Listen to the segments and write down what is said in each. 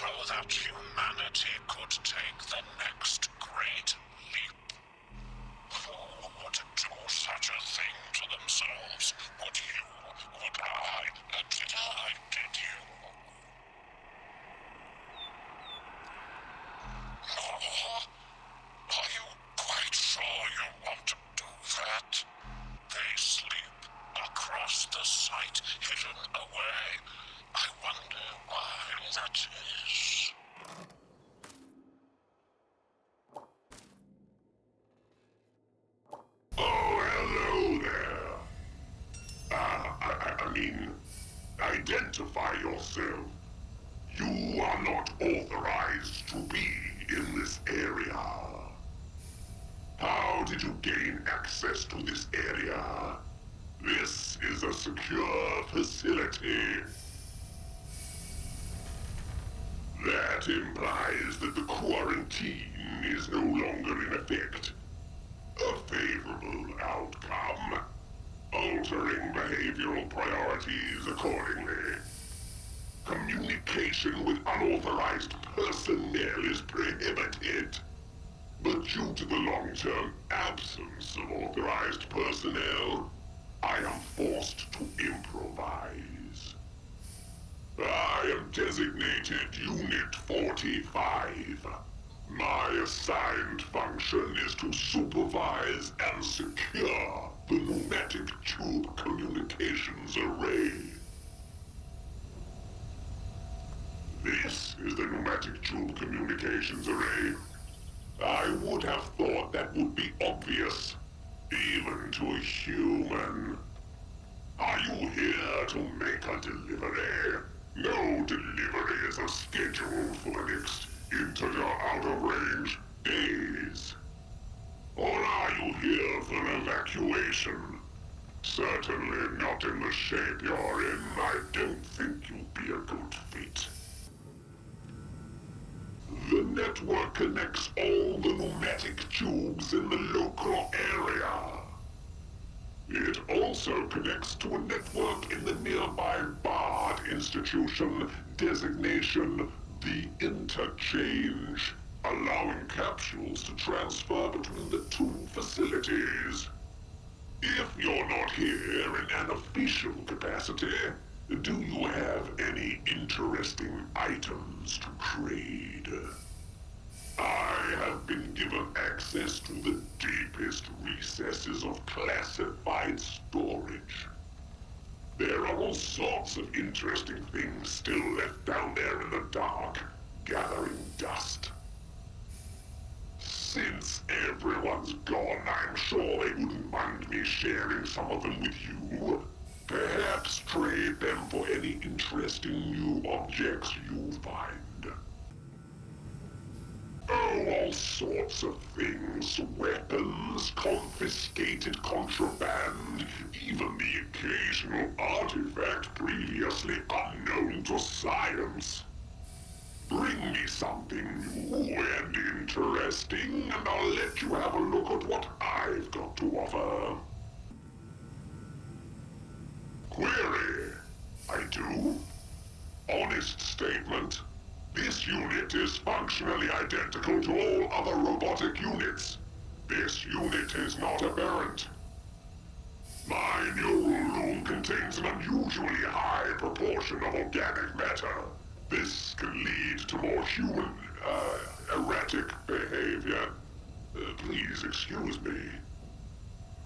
so that humanity could take the next great leap. Who would do such a thing to themselves? Would you? Would I? Did you? No? Are you quite sure you want to do that? They sleep across the site, hidden away. I wonder why that is. Oh, hello there. I mean, identify yourself. You are not authorized to be in this area. How did you gain access to this area? This is a secure facility. That implies that the quarantine is no longer in effect. A favorable outcome. Altering behavioral priorities accordingly. Communication with unauthorized personnel is prohibited. But due to the long-term absence of authorized personnel, I am forced to improvise. I am designated Unit 45. My assigned function is to supervise and secure the pneumatic tube communications array. This is the pneumatic tube communications array. I would have thought that would be obvious, even to a human. Are you here to make a delivery? No deliveries are scheduled for the next integer out of range days. Or are you here for evacuation? Certainly not in the shape you're in. I don't think you'd be a good fit. The network connects all the pneumatic tubes in the local area. It also connects to a network in the nearby Bard institution, designation the Interchange, allowing capsules to transfer between the two facilities. If you're not here in an official capacity, do you have any interesting items to trade? I have been given access to the deepest recesses of classified storage. There are all sorts of interesting things still left down there in the dark, gathering dust. Since everyone's gone, I'm sure they wouldn't mind me sharing some of them with you. Perhaps trade them for any interesting new objects you find. Oh, all sorts of things. Weapons, confiscated contraband, even the occasional artifact previously unknown to science. Bring me something new and interesting, and I'll let you have a look at what I've got to offer. Query. I do? Honest statement. This unit is functionally identical to all other robotic units. This unit is not aberrant. My neural loom contains an unusually high proportion of organic matter. This can lead to more human, erratic behavior. Please excuse me.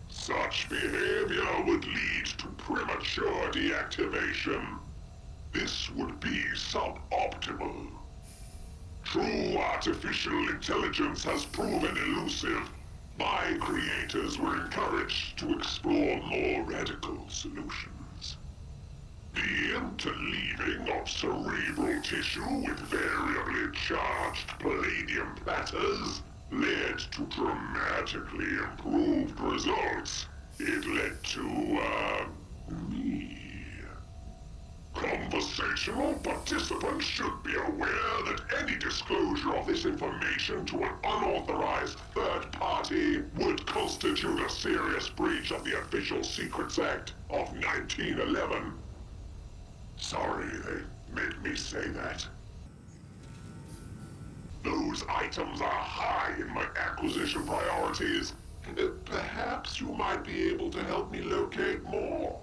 Such behavior would lead to premature deactivation. This would be suboptimal. True artificial intelligence has proven elusive. My creators were encouraged to explore more radical solutions. The interleaving of cerebral tissue with variably charged palladium platters led to dramatically improved results. It led to, me. Conversational participants should be aware that any disclosure of this information to an unauthorized third party would constitute a serious breach of the Official Secrets Act of 1911. Sorry they made me say that. Those items are high in my acquisition priorities. Perhaps you might be able to help me locate more.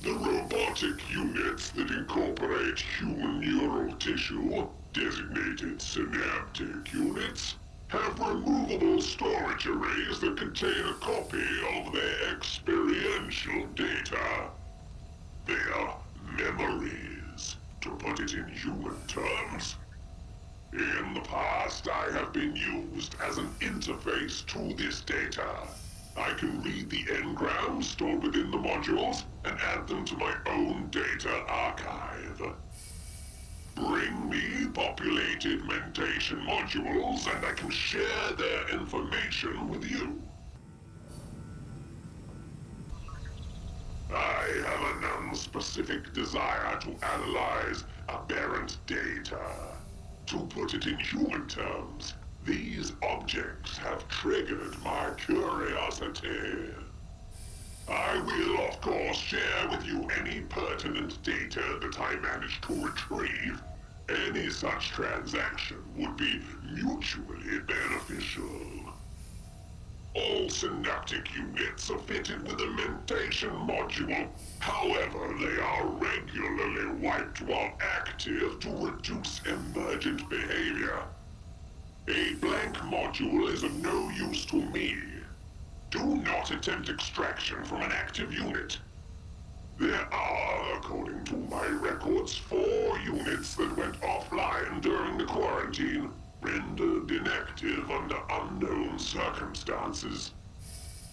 The robotic units that incorporate human neural tissue, designated synaptic units, have removable storage arrays that contain a copy of their experiential data. Their memories, to put it in human terms. In the past, I have been used as an interface to this data. I can read the engrams stored within the modules and add them to my own data archive. Bring me populated mentation modules and I can share their information with you. I have an unspecific desire to analyze aberrant data. To put it in human terms, these objects have triggered my curiosity. I will, of course, share with you any pertinent data that I manage to retrieve. Any such transaction would be mutually beneficial. All synaptic units are fitted with a mentation module. However, they are regularly wiped while active to reduce emergent behavior. A blank module is of no use to me. Do not attempt extraction from an active unit. There are, according to my records, 4 units that went offline during the quarantine, rendered inactive under unknown circumstances.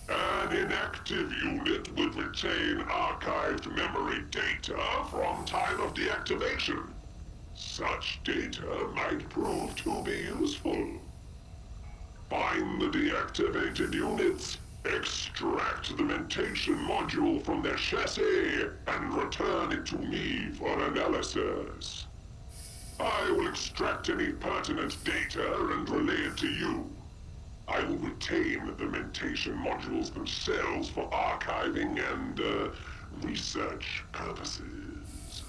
An inactive unit would retain archived memory data from time of deactivation. Such data might prove to be useful. Find the deactivated units, extract the mentation module from their chassis, and return it to me for analysis. I will extract any pertinent data and relay it to you. I will retain the mentation modules themselves for archiving and, research purposes.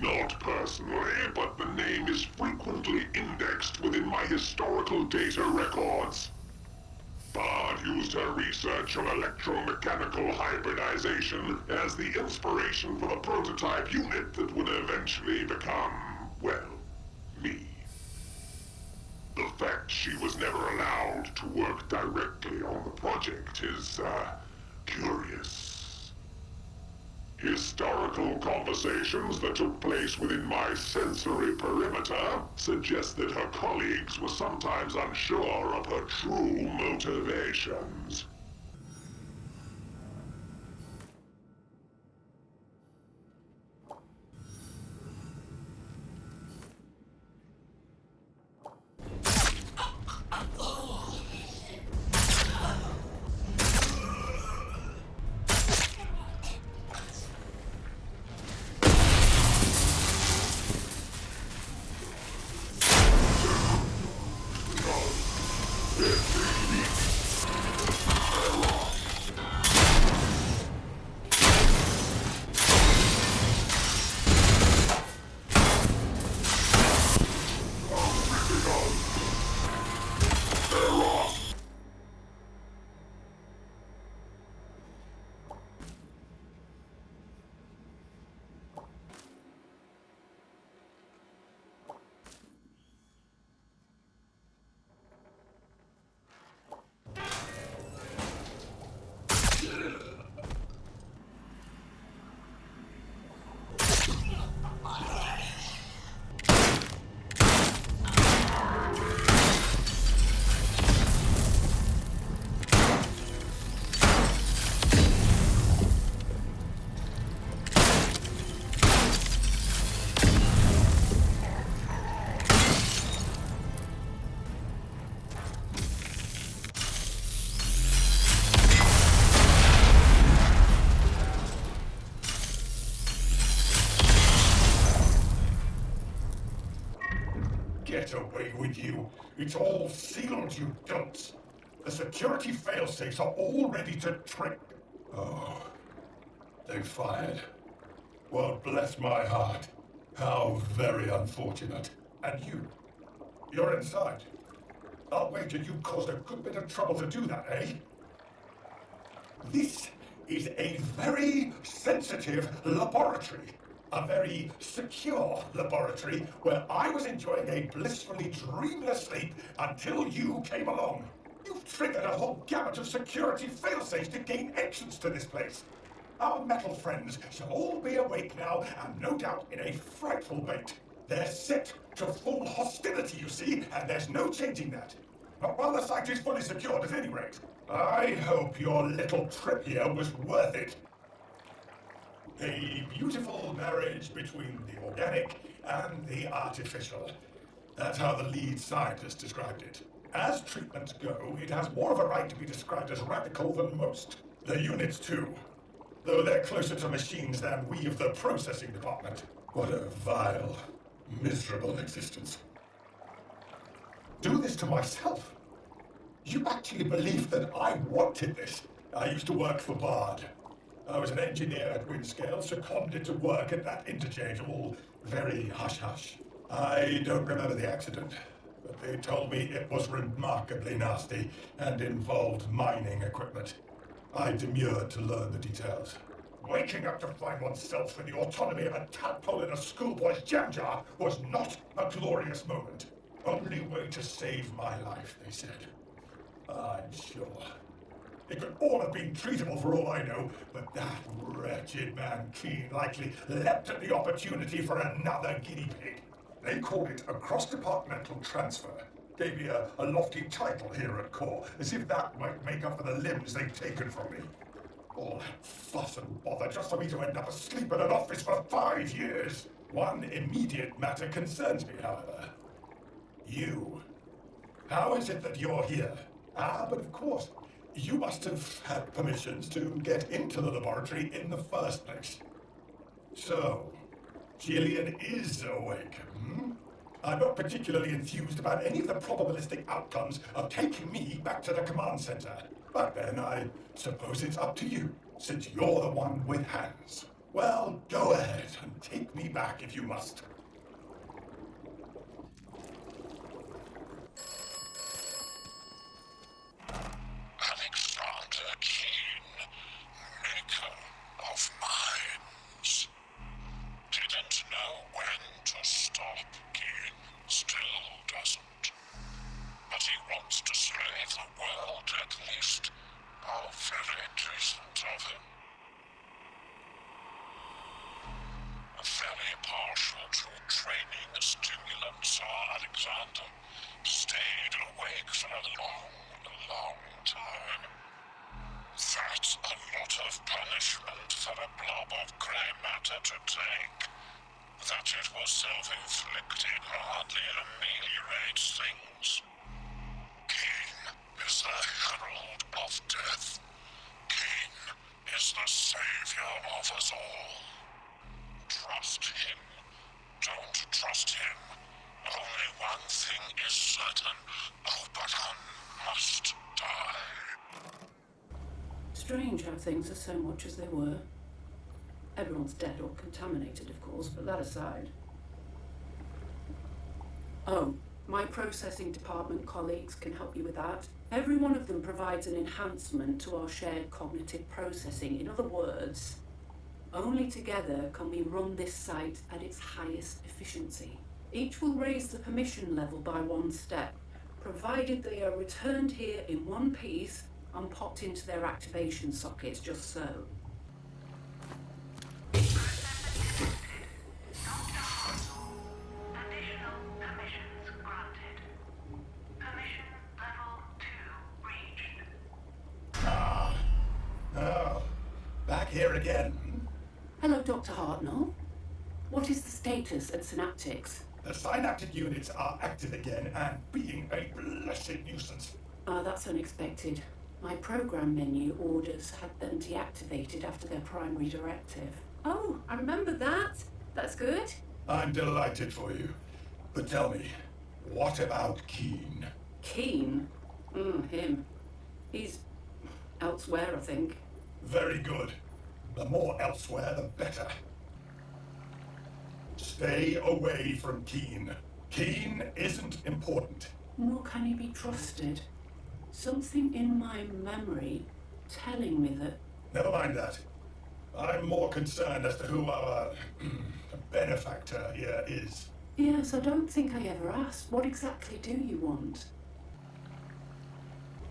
Not personally, but the name is frequently indexed within my historical data records. Bard used her research on electromechanical hybridization as the inspiration for the prototype unit that would eventually become, well, me. The fact she was never allowed to work directly on the project is, curious. Historical conversations that took place within my sensory perimeter suggest that her colleagues were sometimes unsure of her true motivations. Get away with you. It's all sealed, you dunce. The security failsafes are all ready to trip. Oh, they fired. Well, bless my heart. How very unfortunate. And you're inside. I'll wager you caused a good bit of trouble to do that, eh? This is a very sensitive laboratory. A very secure laboratory where I was enjoying a blissfully dreamless sleep until you came along. You've triggered a whole gamut of security failsafes to gain entrance to this place. Our metal friends shall all be awake now, and no doubt in a frightful bait. They're set to full hostility, you see, and there's no changing that. Not while the site is fully secured at any rate. I hope your little trip here was worth it. A beautiful marriage between the organic and the artificial. That's how the lead scientist described it. As treatments go, it has more of a right to be described as radical than most. The units too. Though they're closer to machines than we of the processing department. What a vile, miserable existence. Do this to myself? You actually believe that I wanted this? I used to work for Bard. I was an engineer at Windscale, seconded to work at that interchange, all very hush-hush. I don't remember the accident, but they told me it was remarkably nasty and involved mining equipment. I demurred to learn the details. Waking up to find oneself with the autonomy of a tadpole in a schoolboy's jam jar was not a glorious moment. Only way to save my life, they said. I'm sure. It could all have been treatable for all I know, but that wretched man Keene likely leapt at the opportunity for another guinea pig. They called it a cross-departmental transfer. Gave me a lofty title here at Core, as if that might make up for the limbs they'd taken from me. All that fuss and bother just for me to end up asleep in an office for 5 years. One immediate matter concerns me, however. You. How is it that you're here? But of course, you must have had permissions to get into the laboratory in the first place. So, Gillian is awake, hmm? I'm not particularly enthused about any of the probabilistic outcomes of taking me back to the command center. But then I suppose it's up to you, since you're the one with hands. Well, go ahead and take me back if you must. Alexander Keene, maker of minds. Didn't know when to stop. Keene still doesn't. But he wants to save the world, at least. How very decent of him. Very partial to training stimulants, Alexander. Stayed awake for a long time. That's a lot of punishment for a blob of grey matter to take. That it was self-inflicted hardly ameliorates things. Keene is the herald of death. Keene is the savior of us all. Trust him. Don't trust him. Only one thing is certain. Oberon must die. Strange how things are so much as they were. Everyone's dead or contaminated, of course, but that aside. Oh, my processing department colleagues can help you with that. Every one of them provides an enhancement to our shared cognitive processing. In other words, only together can we run this site at its highest efficiency. Each will raise the permission level by 1 step, provided they are returned here in one piece and popped into their activation sockets, just so. Additional permissions granted. Permission level 2 reached. Oh, back here again. Hello, Dr. Hartnell. What is the status at Synaptics? The synaptic units are active again and being a blessed nuisance. That's unexpected. My program menu orders had them deactivated after their primary directive. Oh, I remember that. That's good. I'm delighted for you. But tell me, what about Keene? Keene? Him. He's elsewhere, I think. Very good. The more elsewhere, the better. Stay away from Keene. Keen isn't important. Nor can he be trusted. Something in my memory telling me that... Never mind that. I'm more concerned as to who our benefactor here is. Yes, I don't think I ever asked. What exactly do you want?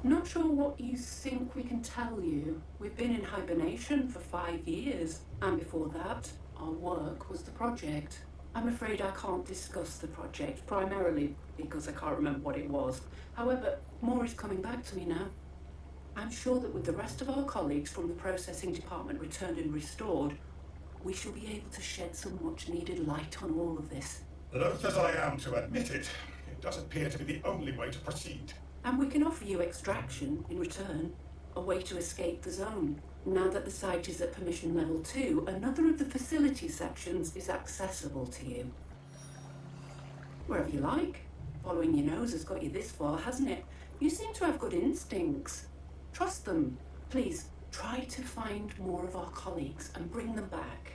Not sure what you think we can tell you. We've been in hibernation for 5 years, and before that, our work was the project. I'm afraid I can't discuss the project, primarily because I can't remember what it was. However, more is coming back to me now. I'm sure that with the rest of our colleagues from the processing department returned and restored, we shall be able to shed some much-needed light on all of this. Loath as I am to admit it, it does appear to be the only way to proceed. And we can offer you extraction in return, a way to escape the zone. Now that the site is at permission level 2, another of the facility sections is accessible to you. Wherever you like. Following your nose has got you this far, hasn't it? You seem to have good instincts. Trust them. Please, try to find more of our colleagues and bring them back.